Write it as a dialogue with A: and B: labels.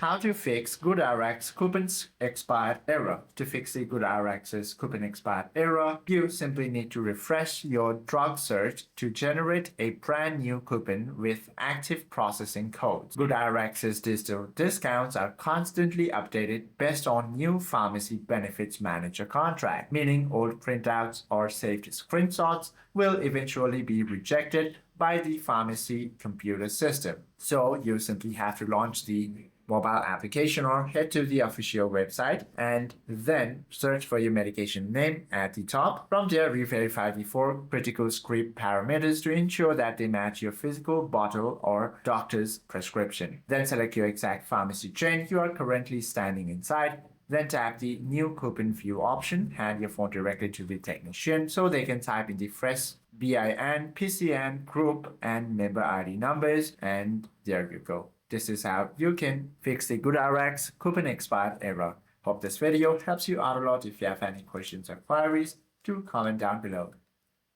A: How to fix GoodRx coupons expired error. To fix the GoodRx's coupon expired error, you simply need to refresh your drug search to generate a brand new coupon with active processing codes. GoodRx's digital discounts are constantly updated based on new pharmacy benefits manager contract, meaning old printouts or saved screenshots will eventually be rejected by the pharmacy computer system. So you simply have to launch the mobile application or head to the official website and then search for your medication name at the top. From there, re-verify the 4 critical script parameters to ensure that they match your physical bottle or doctor's prescription. Then select your exact pharmacy chain you are currently standing inside. Then tap the New Coupon View option, hand your phone directly to the technician so they can type in the fresh BIN, PCN, group, and member ID numbers, and there you go. This is how you can fix the GoodRx coupon expired error. Hope this video helps you out a lot. If you have any questions or queries, do comment down below.